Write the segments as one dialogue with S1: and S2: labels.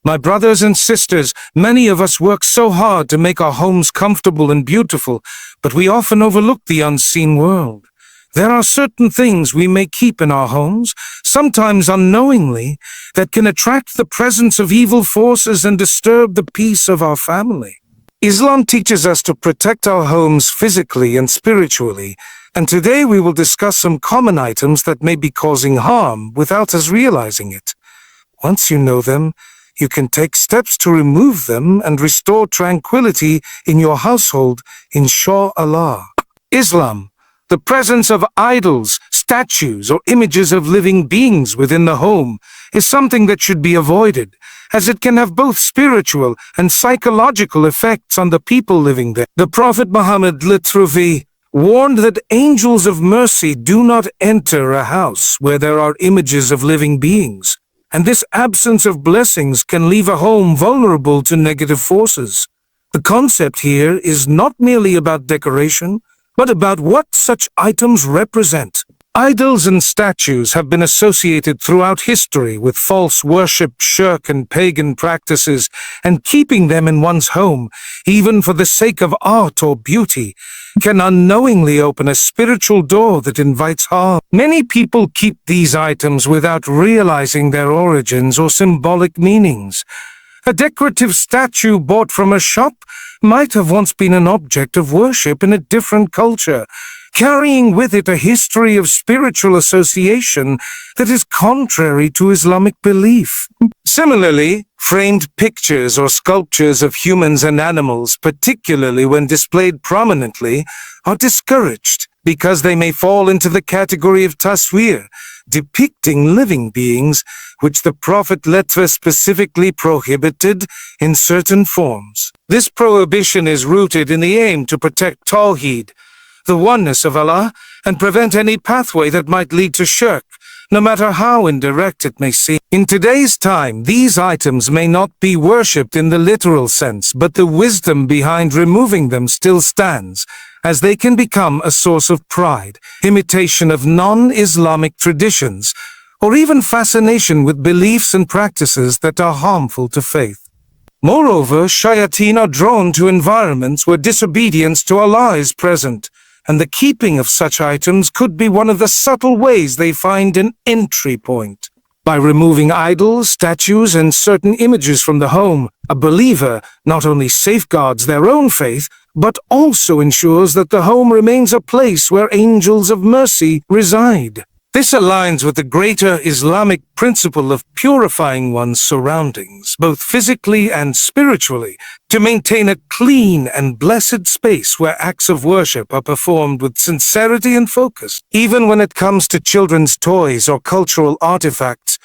S1: My brothers and sisters, many of us work so hard to make our homes comfortable and beautiful, but we often overlook the unseen world. There are certain things we may keep in our homes, sometimes unknowingly, that can attract the presence of evil forces and disturb the peace of our family. Islam teaches us to protect our homes physically and spiritually, and today we will discuss some common items that may be causing harm without us realizing it. Once you know them, you can take steps to remove them and restore tranquility in your household, inshallah. Islam. The presence of idols, statues, or images of living beings within the home is something that should be avoided, as it can have both spiritual and psychological effects on the people living there. The Prophet Muhammad literally warned that angels of mercy do not enter a house where there are images of living beings, and this absence of blessings can leave a home vulnerable to negative forces. The concept here is not merely about decoration, but about what such items represent. Idols and statues have been associated throughout history with false worship, shirk, and pagan practices, and keeping them in one's home, even for the sake of art or beauty, can unknowingly open a spiritual door that invites harm. Many people keep these items without realizing their origins or symbolic meanings. A decorative statue bought from a shop might have once been an object of worship in a different culture, carrying with it a history of spiritual association that is contrary to Islamic belief. Similarly, framed pictures or sculptures of humans and animals, particularly when displayed prominently, are discouraged because they may fall into the category of taswir, depicting living beings, which the Prophet specifically prohibited in certain forms. This prohibition is rooted in the aim to protect Tawheed, the oneness of Allah, and prevent any pathway that might lead to shirk, no matter how indirect it may seem. In today's time, these items may not be worshipped in the literal sense, but the wisdom behind removing them still stands, as they can become a source of pride, imitation of non-Islamic traditions, or even fascination with beliefs and practices that are harmful to faith. Moreover, shayateen are drawn to environments where disobedience to Allah is present, and the keeping of such items could be one of the subtle ways they find an entry point. By removing idols, statues, and certain images from the home, a believer not only safeguards their own faith, but also ensures that the home remains a place where angels of mercy reside. This aligns with the greater Islamic principle of purifying one's surroundings, both physically and spiritually, to maintain a clean and blessed space where acts of worship are performed with sincerity and focus. Even when it comes to children's toys or cultural artifacts,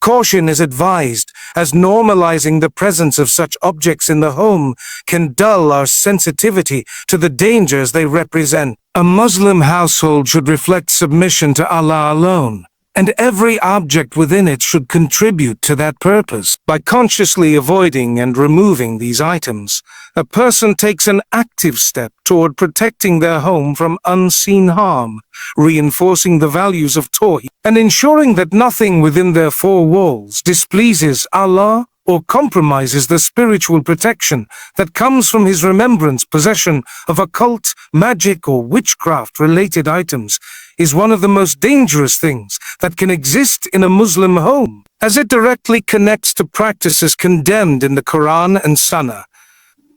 S1: caution is advised, as normalizing the presence of such objects in the home can dull our sensitivity to the dangers they represent. A Muslim household should reflect submission to Allah alone, and every object within it should contribute to that purpose. By consciously avoiding and removing these items, a person takes an active step toward protecting their home from unseen harm, reinforcing the values of Tawheed, and ensuring that nothing within their four walls displeases Allah or compromises the spiritual protection that comes from his remembrance. Possession of occult, magic, or witchcraft-related items is one of the most dangerous things that can exist in a Muslim home, as it directly connects to practices condemned in the Quran and Sunnah.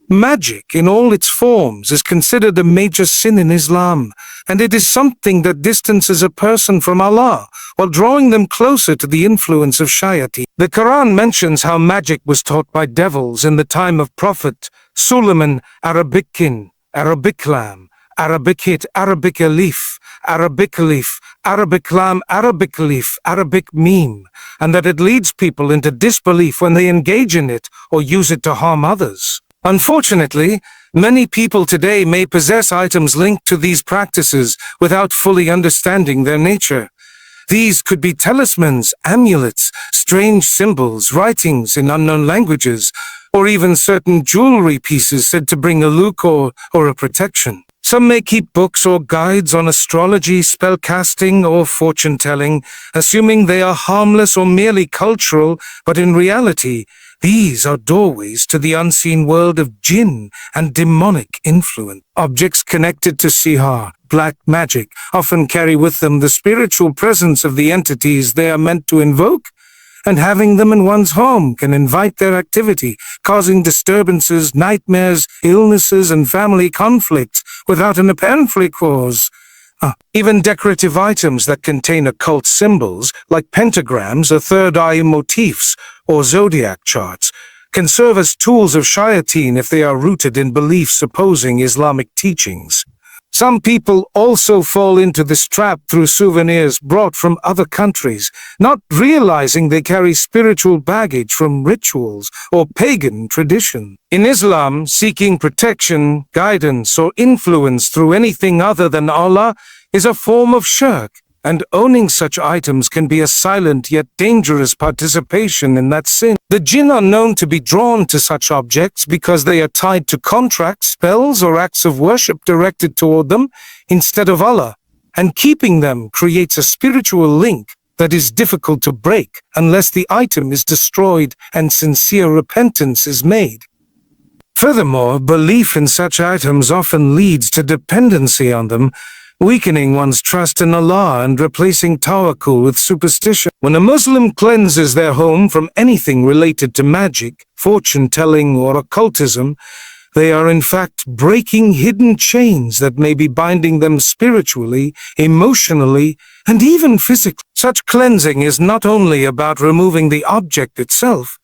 S1: Magic, in all its forms, is considered a major sin in Islam, and it is something that distances a person from Allah while drawing them closer to the influence of shayateen. The Quran mentions how magic was taught by devils in the time of Prophet Suleiman, Arabic-kin, Arabic-lam, Arabic-hit, Arabic-alif, Arabic-alif, Arabic-lam, Arabic-alif, Arabic-meme, and that it leads people into disbelief when they engage in it or use it to harm others. Unfortunately, many people today may possess items linked to these practices without fully understanding their nature. These could be talismans, amulets, strange symbols, writings in unknown languages, or even certain jewelry pieces said to bring a luck or a protection. Some may keep books or guides on astrology, spellcasting, or fortune-telling, assuming they are harmless or merely cultural, but in reality, These are doorways to the unseen world of Jinn and demonic influence. Objects connected to Sihar, black magic, often carry with them the spiritual presence of the entities they are meant to invoke, and having them in one's home can invite their activity, causing disturbances, nightmares, illnesses, and family conflicts without an apparent cause. Even decorative items that contain occult symbols, like pentagrams or third eye motifs or zodiac charts, can serve as tools of shayateen if they are rooted in beliefs opposing Islamic teachings. Some people also fall into this trap through souvenirs brought from other countries, not realizing they carry spiritual baggage from rituals or pagan tradition. In Islam, seeking protection, guidance, or influence through anything other than Allah is a form of shirk, and owning such items can be a silent yet dangerous participation in that sin. The Jinn are known to be drawn to such objects because they are tied to contracts, spells, or acts of worship directed toward them instead of Allah, and keeping them creates a spiritual link that is difficult to break unless the item is destroyed and sincere repentance is made. Furthermore, belief in such items often leads to dependency on them, weakening one's trust in Allah and replacing tawakkul with superstition. When a Muslim cleanses their home from anything related to magic, fortune-telling, or occultism, they are in fact breaking hidden chains that may be binding them spiritually, emotionally, and even physically. Such cleansing is not only about removing the object itself,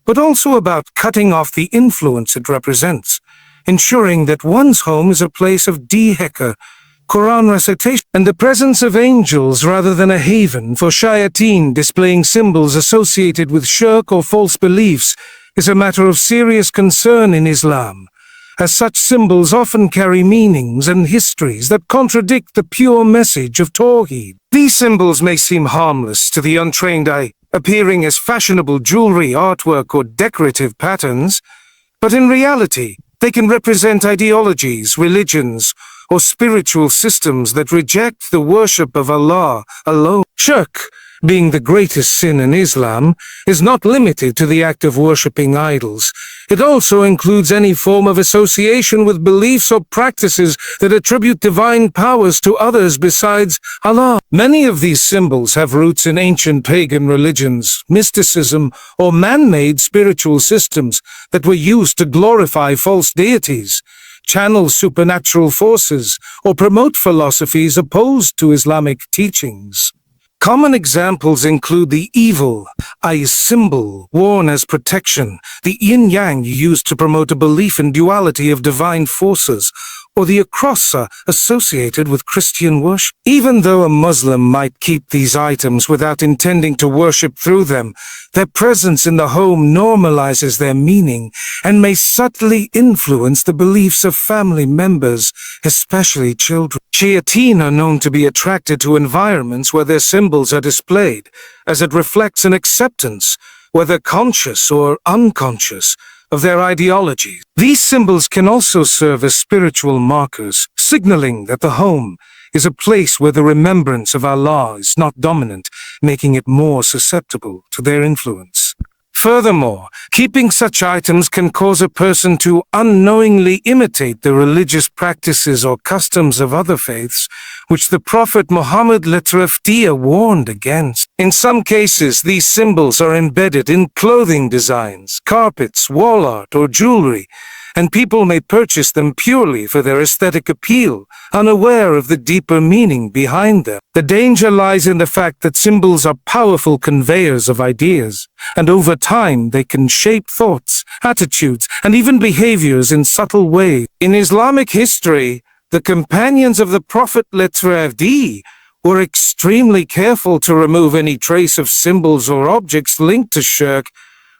S1: but also about cutting off the influence it represents, ensuring that one's home is a place of dhikr, Quran recitation, and the presence of angels rather than a haven for shayateen. Displaying symbols associated with shirk or false beliefs is a matter of serious concern in Islam, as such symbols often carry meanings and histories that contradict the pure message of Tawheed. These symbols may seem harmless to the untrained eye, appearing as fashionable jewelry, artwork, or decorative patterns, but in reality, they can represent ideologies, religions, or spiritual systems that reject the worship of Allah alone. Shirk, being the greatest sin in Islam, is not limited to the act of worshipping idols. It also includes any form of association with beliefs or practices that attribute divine powers to others besides Allah. Many of these symbols have roots in ancient pagan religions, mysticism, or man-made spiritual systems that were used to glorify false deities, channel supernatural forces, or promote philosophies opposed to Islamic teachings. Common examples include the evil eye symbol worn as protection, the yin-yang used to promote a belief in duality of divine forces, or the akrosa associated with Christian worship. Even though a Muslim might keep these items without intending to worship through them, their presence in the home normalizes their meaning and may subtly influence the beliefs of family members, especially children. Shayateen are known to be attracted to environments where their symbols are displayed, as it reflects an acceptance, whether conscious or unconscious, of their ideologies. These symbols can also serve as spiritual markers, signaling that the home is a place where the remembrance of Allah is not dominant, making it more susceptible to their influence. Furthermore, keeping such items can cause a person to unknowingly imitate the religious practices or customs of other faiths, which the Prophet Muhammad warned against. In some cases, these symbols are embedded in clothing designs, carpets, wall art, or jewelry, and people may purchase them purely for their aesthetic appeal, unaware of the deeper meaning behind them. The danger lies in the fact that symbols are powerful conveyors of ideas, and over time they can shape thoughts, attitudes, and even behaviors in subtle ways. In Islamic history, the companions of the Prophet were extremely careful to remove any trace of symbols or objects linked to shirk,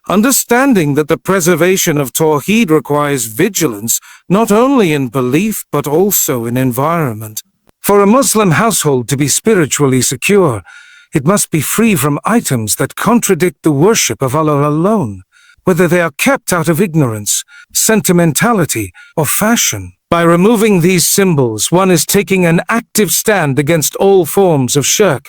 S1: understanding that the preservation of Tawheed requires vigilance not only in belief but also in environment. For a Muslim household to be spiritually secure, it must be free from items that contradict the worship of Allah alone, whether they are kept out of ignorance, sentimentality, or fashion. By removing these symbols, one is taking an active stand against all forms of shirk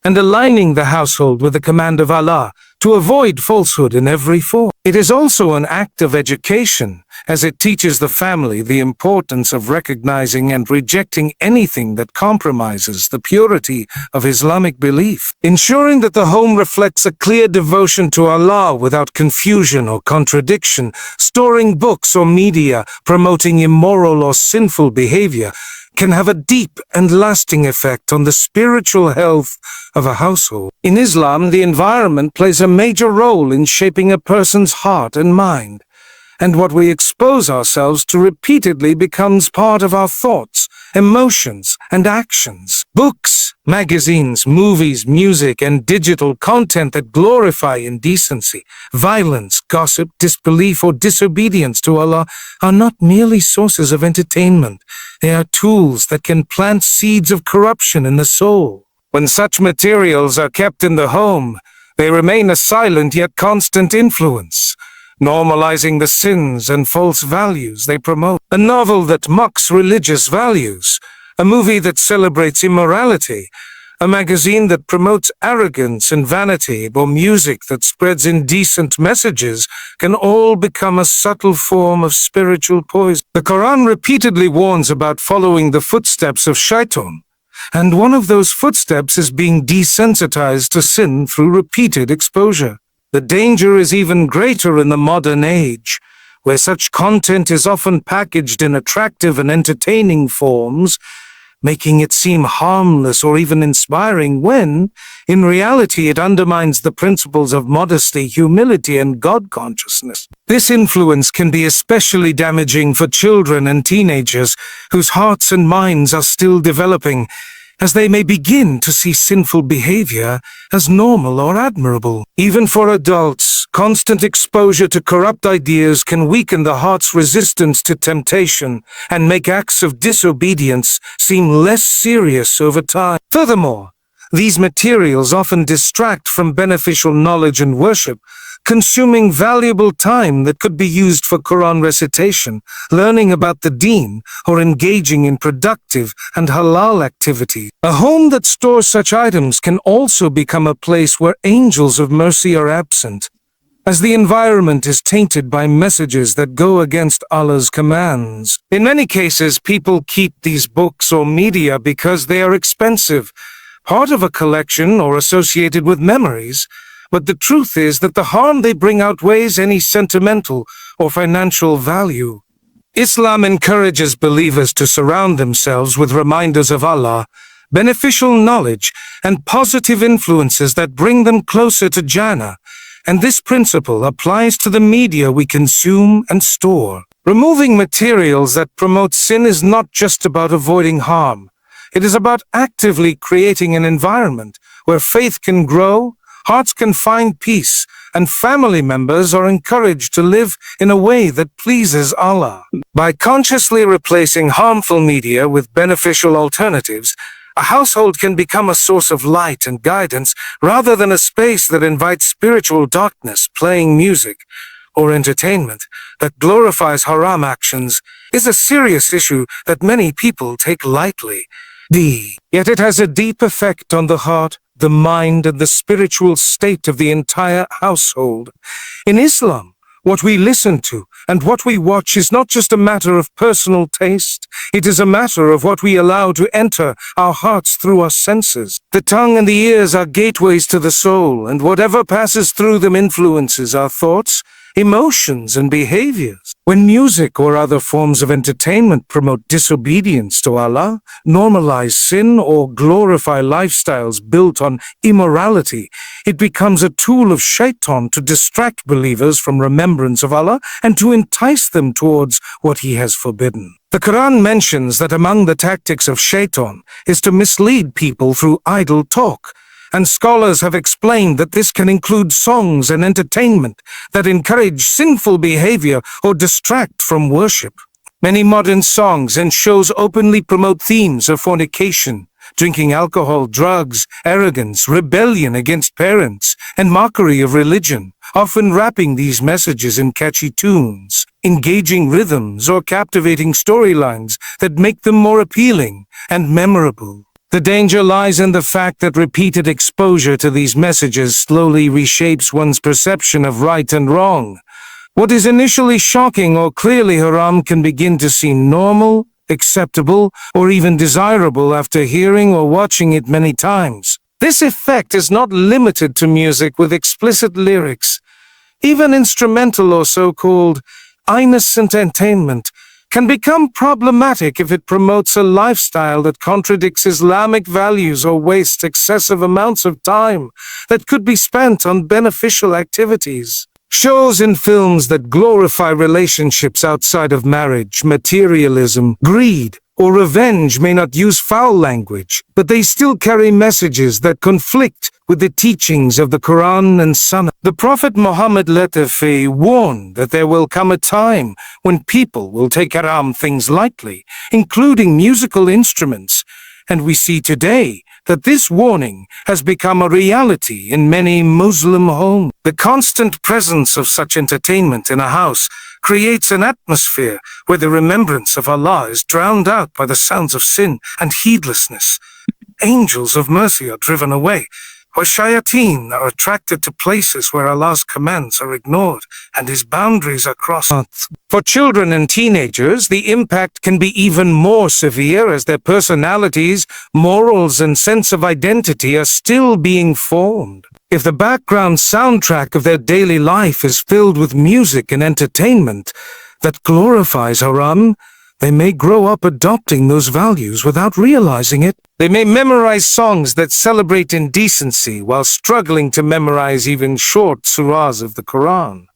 S1: and aligning the household with the command of Allah to avoid falsehood in every form. It is also an act of education, as it teaches the family the importance of recognizing and rejecting anything that compromises the purity of Islamic belief, ensuring that the home reflects a clear devotion to Allah without confusion or contradiction. Storing books or media promoting immoral or sinful behavior can have a deep and lasting effect on the spiritual health of a household. In Islam, the environment plays a major role in shaping a person's heart and mind, and what we expose ourselves to repeatedly becomes part of our thoughts, emotions, and actions. Books, magazines, movies, music, and digital content that glorify indecency, violence, gossip, disbelief, or disobedience to Allah are not merely sources of entertainment. They are tools that can plant seeds of corruption in the soul. When such materials are kept in the home, they remain a silent yet constant influence, normalizing the sins and false values they promote. A novel that mocks religious values, a movie that celebrates immorality, a magazine that promotes arrogance and vanity, or music that spreads indecent messages can all become a subtle form of spiritual poison. The Quran repeatedly warns about following the footsteps of shaitan, and one of those footsteps is being desensitized to sin through repeated exposure. The danger is even greater in the modern age, where such content is often packaged in attractive and entertaining forms, making it seem harmless or even inspiring when, in reality, it undermines the principles of modesty, humility, and God consciousness. This influence can be especially damaging for children and teenagers whose hearts and minds are still developing, as they may begin to see sinful behavior as normal or admirable. Even for adults, constant exposure to corrupt ideas can weaken the heart's resistance to temptation and make acts of disobedience seem less serious over time. Furthermore, these materials often distract from beneficial knowledge and worship, consuming valuable time that could be used for Quran recitation, learning about the Deen, or engaging in productive and halal activities. A home that stores such items can also become a place where angels of mercy are absent, as the environment is tainted by messages that go against Allah's commands. In many cases, people keep these books or media because they are expensive, part of a collection or associated with memories, but the truth is that the harm they bring outweighs any sentimental or financial value. Islam encourages believers to surround themselves with reminders of Allah, beneficial knowledge, and positive influences that bring them closer to Jannah, and this principle applies to the media we consume and store. Removing materials that promote sin is not just about avoiding harm. It is about actively creating an environment where faith can grow, hearts can find peace, and family members are encouraged to live in a way that pleases Allah. By consciously replacing harmful media with beneficial alternatives, a household can become a source of light and guidance rather than a space that invites spiritual darkness. Playing music or entertainment that glorifies haram actions is a serious issue that many people take lightly. Yet it has a deep effect on the heart, the mind, and the spiritual state of the entire household. In Islam, what we listen to and what we watch is not just a matter of personal taste. It is a matter of what we allow to enter our hearts through our senses. The tongue and the ears are gateways to the soul, and whatever passes through them influences our thoughts, emotions, and behaviors. When music or other forms of entertainment promote disobedience to Allah, normalize sin, or glorify lifestyles built on immorality, it becomes a tool of shaitan to distract believers from remembrance of Allah and to entice them towards what He has forbidden. The Quran mentions that among the tactics of shaitan is to mislead people through idle talk, and scholars have explained that this can include songs and entertainment that encourage sinful behavior or distract from worship. Many modern songs and shows openly promote themes of fornication, drinking alcohol, drugs, arrogance, rebellion against parents, and mockery of religion, often wrapping these messages in catchy tunes, engaging rhythms, or captivating storylines that make them more appealing and memorable. The danger lies in the fact that repeated exposure to these messages slowly reshapes one's perception of right and wrong. What is initially shocking or clearly haram can begin to seem normal, acceptable, or even desirable after hearing or watching it many times. This effect is not limited to music with explicit lyrics. Even instrumental or so-called innocent entertainment can become problematic if it promotes a lifestyle that contradicts Islamic values or wastes excessive amounts of time that could be spent on beneficial activities. Shows and films that glorify relationships outside of marriage, materialism, greed, or revenge may not use foul language, but they still carry messages that conflict with the teachings of the Quran and Sunnah. The Prophet Muhammad warned that there will come a time when people will take haram things lightly, including musical instruments, and we see today that this warning has become a reality in many Muslim homes. The constant presence of such entertainment in a house creates an atmosphere where the remembrance of Allah is drowned out by the sounds of sin and heedlessness. Angels of mercy are driven away, while shayateen are attracted to places where Allah's commands are ignored and His boundaries are crossed. For children and teenagers, the impact can be even more severe as their personalities, morals, and sense of identity are still being formed. If the background soundtrack of their daily life is filled with music and entertainment that glorifies haram, they may grow up adopting those values without realizing it. They may memorize songs that celebrate indecency while struggling to memorize even short surahs of the Quran.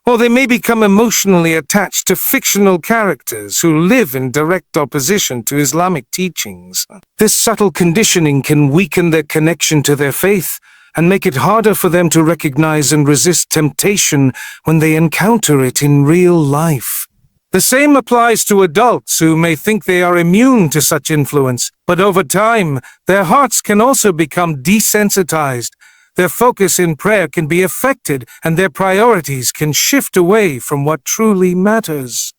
S1: Or they may become emotionally attached to fictional characters who live in direct opposition to Islamic teachings. This subtle conditioning can weaken their connection to their faith and make it harder for them to recognize and resist temptation when they encounter it in real life. The same applies to adults who may think they are immune to such influence, but over time, their hearts can also become desensitized. Their focus in prayer can be affected, and their priorities can shift away from what truly matters.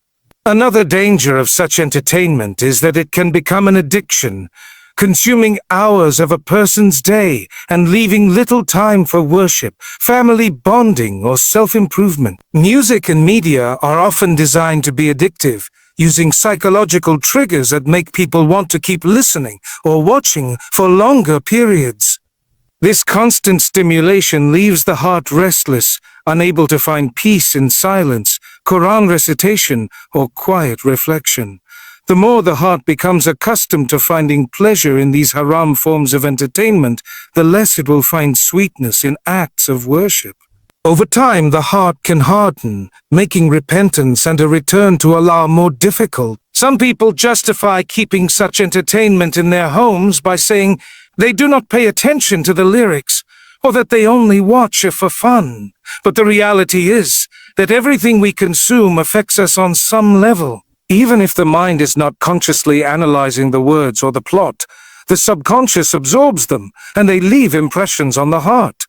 S1: Another danger of such entertainment is that it can become an addiction, consuming hours of a person's day and leaving little time for worship, family bonding, or self-improvement. Music and media are often designed to be addictive, using psychological triggers that make people want to keep listening or watching for longer periods. This constant stimulation leaves the heart restless, unable to find peace in silence, Quran recitation, or quiet reflection. The more the heart becomes accustomed to finding pleasure in these haram forms of entertainment, the less it will find sweetness in acts of worship. Over time, the heart can harden, making repentance and a return to Allah more difficult. Some people justify keeping such entertainment in their homes by saying they do not pay attention to the lyrics, or that they only watch it for fun. But the reality is that everything we consume affects us on some level. Even if the mind is not consciously analyzing the words or the plot, the subconscious absorbs them, and they leave impressions on the heart.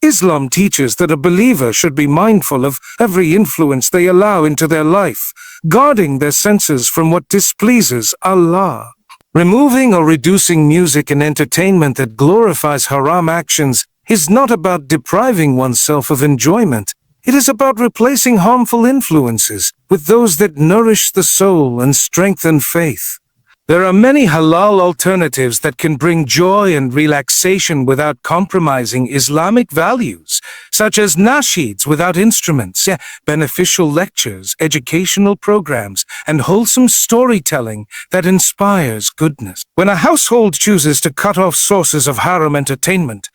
S1: Islam teaches that a believer should be mindful of every influence they allow into their life, guarding their senses from what displeases Allah. Removing or reducing music and entertainment that glorifies haram actions is not about depriving oneself of enjoyment. It is about replacing harmful influences with those that nourish the soul and strengthen faith. There are many halal alternatives that can bring joy and relaxation without compromising Islamic values, such as nasheeds without instruments, beneficial lectures, educational programs, and wholesome storytelling that inspires goodness. When a household chooses to cut off sources of haram entertainment,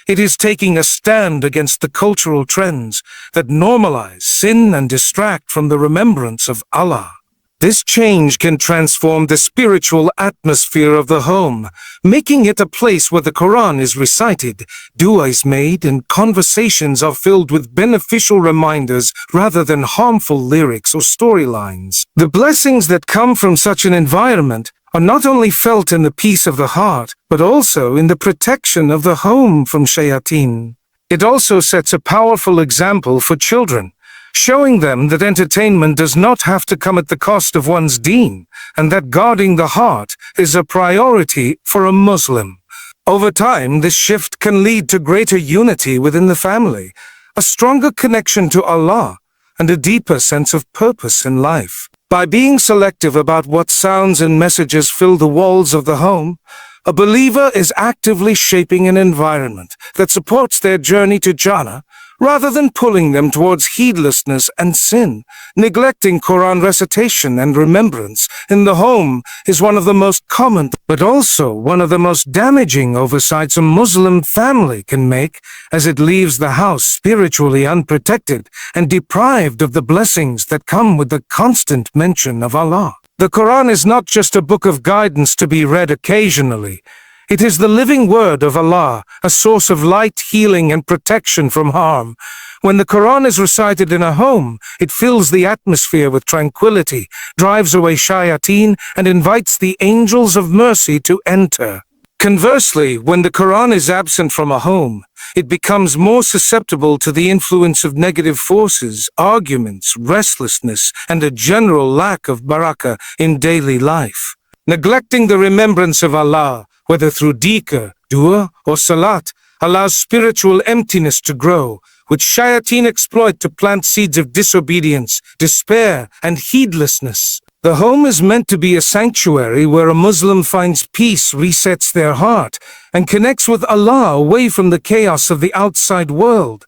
S1: it is taking a stand against the cultural trends that normalize sin and distract from the remembrance of Allah. This change can transform the spiritual atmosphere of the home, making it a place where the Quran is recited, dua is made, and conversations are filled with beneficial reminders rather than harmful lyrics or storylines. The blessings that come from such an environment are not only felt in the peace of the heart, but also in the protection of the home from shayateen. It also sets a powerful example for children, showing them that entertainment does not have to come at the cost of one's deen, and that guarding the heart is a priority for a Muslim. Over time, this shift can lead to greater unity within the family, a stronger connection to Allah, and a deeper sense of purpose in life. By being selective about what sounds and messages fill the walls of the home, a believer is actively shaping an environment that supports their journey to Jannah, rather than pulling them towards heedlessness and sin. Neglecting Quran recitation and remembrance in the home is one of the most common, but also one of the most damaging oversights a Muslim family can make, as it leaves the house spiritually unprotected and deprived of the blessings that come with the constant mention of Allah. The Quran is not just a book of guidance to be read occasionally. It is the living word of Allah, a source of light, healing, and protection from harm. When the Quran is recited in a home, it fills the atmosphere with tranquility, drives away shayateen, and invites the angels of mercy to enter. Conversely, when the Quran is absent from a home, it becomes more susceptible to the influence of negative forces, arguments, restlessness, and a general lack of barakah in daily life. Neglecting the remembrance of Allah, whether through dhikr, dua, or salat, allows spiritual emptiness to grow, which shayateen exploit to plant seeds of disobedience, despair, and heedlessness. The home is meant to be a sanctuary where a Muslim finds peace, resets their heart, and connects with Allah away from the chaos of the outside world.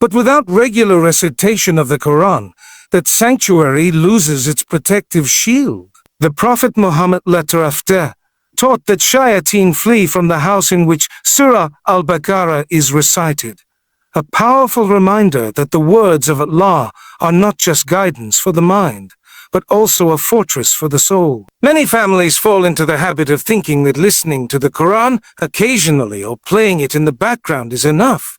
S1: But without regular recitation of the Quran, that sanctuary loses its protective shield. The Prophet Muhammad taught that shayateen flee from the house in which Surah Al-Baqarah is recited. A powerful reminder that the words of Allah are not just guidance for the mind, but also a fortress for the soul. Many families fall into the habit of thinking that listening to the Quran occasionally or playing it in the background is enough.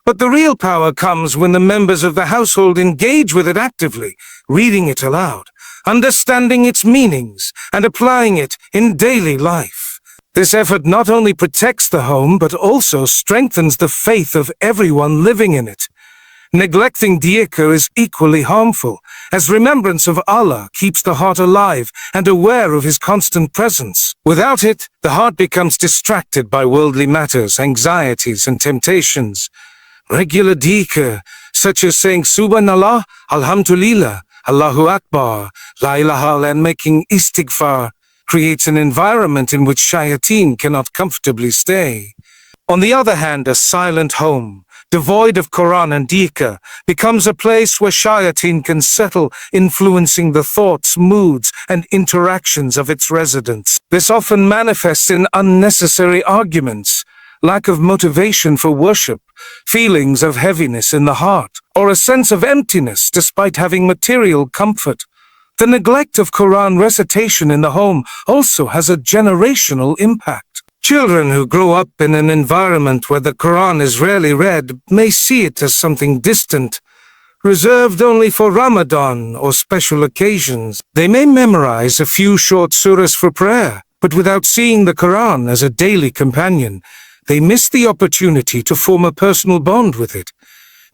S1: But the real power comes when the members of the household engage with it actively, reading it aloud, understanding its meanings, and applying it in daily life. This effort not only protects the home, but also strengthens the faith of everyone living in it. Neglecting dhikr is equally harmful, as remembrance of Allah keeps the heart alive and aware of His constant presence. Without it, the heart becomes distracted by worldly matters, anxieties, and temptations. Regular dhikr, such as saying Subhanallah, Alhamdulillah, Allahu Akbar, La ilaha, and making istighfar, creates an environment in which shayateen cannot comfortably stay. On the other hand, a silent home, devoid of Quran and dhikr, becomes a place where shayateen can settle, influencing the thoughts, moods, and interactions of its residents. This often manifests in unnecessary arguments, lack of motivation for worship, feelings of heaviness in the heart, or a sense of emptiness despite having material comfort. The neglect of Quran recitation in the home also has a generational impact. Children who grow up in an environment where the Quran is rarely read may see it as something distant, reserved only for Ramadan or special occasions. They may memorize a few short surahs for prayer, but without seeing the Quran as a daily companion, they miss the opportunity to form a personal bond with it.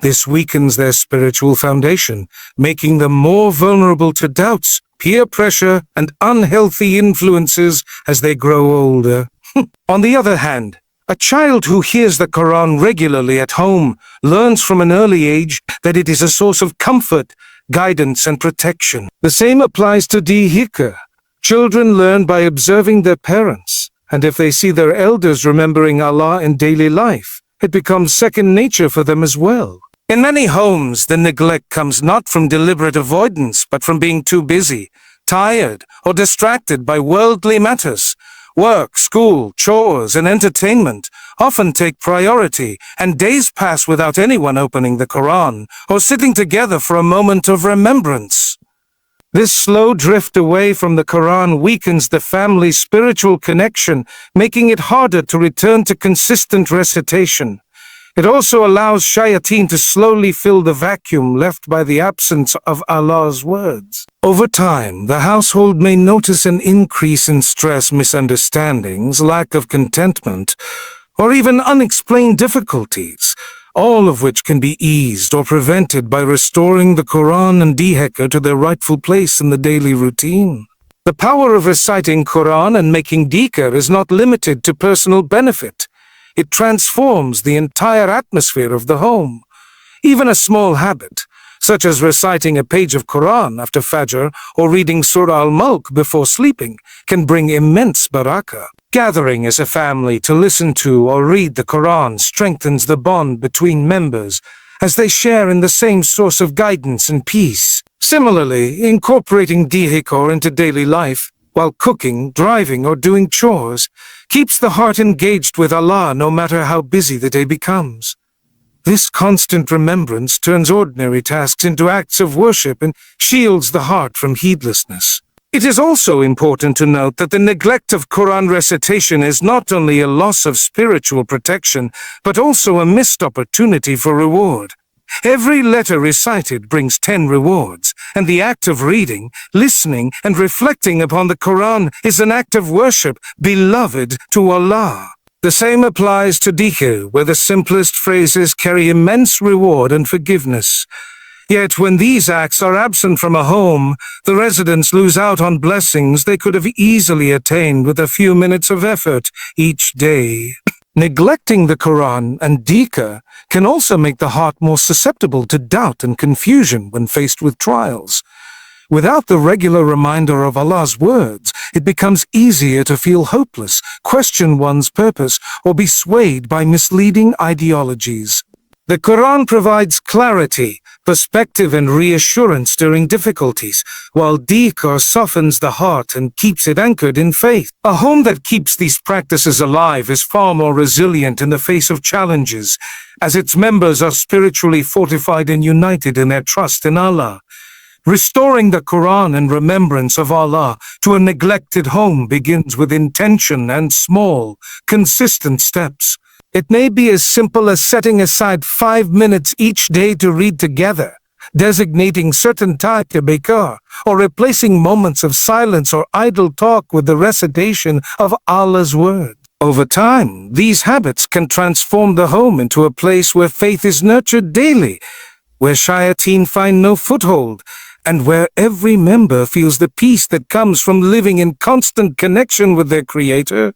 S1: This weakens their spiritual foundation, making them more vulnerable to doubts, peer pressure, and unhealthy influences as they grow older. On the other hand, a child who hears the Quran regularly at home learns from an early age that it is a source of comfort, guidance, and protection. The same applies to dhikr. Children learn by observing their parents, and if they see their elders remembering Allah in daily life, it becomes second nature for them as well. In many homes, the neglect comes not from deliberate avoidance, but from being too busy, tired, or distracted by worldly matters. Work, school, chores, and entertainment often take priority, and days pass without anyone opening the Quran or sitting together for a moment of remembrance. This slow drift away from the Quran weakens the family's spiritual connection, making it harder to return to consistent recitation. It also allows shayateen to slowly fill the vacuum left by the absence of Allah's words. Over time, the household may notice an increase in stress, misunderstandings, lack of contentment, or even unexplained difficulties. all of which can be eased or prevented by restoring the Quran and dhikr to their rightful place in the daily routine. The power of reciting Quran and making dhikr is not limited to personal benefit. It transforms the entire atmosphere of the home. Even a small habit, such as reciting a page of Quran after Fajr or reading Surah Al-Mulk before sleeping, can bring immense barakah. Gathering as a family to listen to or read the Quran strengthens the bond between members as they share in the same source of guidance and peace. Similarly, incorporating dhikr into daily life, while cooking, driving, or doing chores, keeps the heart engaged with Allah no matter how busy the day becomes. This constant remembrance turns ordinary tasks into acts of worship and shields the heart from heedlessness. It is also important to note that the neglect of Quran recitation is not only a loss of spiritual protection, but also a missed opportunity for reward. Every letter recited brings 10 rewards, and the act of reading, listening, and reflecting upon the Quran is an act of worship beloved to Allah. The same applies to dhikr, where the simplest phrases carry immense reward and forgiveness. Yet when these acts are absent from a home, the residents lose out on blessings they could have easily attained with a few minutes of effort each day. Neglecting the Quran and dhikr can also make the heart more susceptible to doubt and confusion when faced with trials. Without the regular reminder of Allah's words, it becomes easier to feel hopeless, question one's purpose, or be swayed by misleading ideologies. The Quran provides clarity, perspective, and reassurance during difficulties, while dhikr softens the heart and keeps it anchored in faith. A home that keeps these practices alive is far more resilient in the face of challenges, as its members are spiritually fortified and united in their trust in Allah. Restoring the Quran and remembrance of Allah to a neglected home begins with intention and small, consistent steps. It may be as simple as setting aside 5 minutes each day to read together, designating certain time to dhikr, or replacing moments of silence or idle talk with the recitation of Allah's word. Over time, these habits can transform the home into a place where faith is nurtured daily, where shayateen find no foothold, and where every member feels the peace that comes from living in constant connection with their Creator.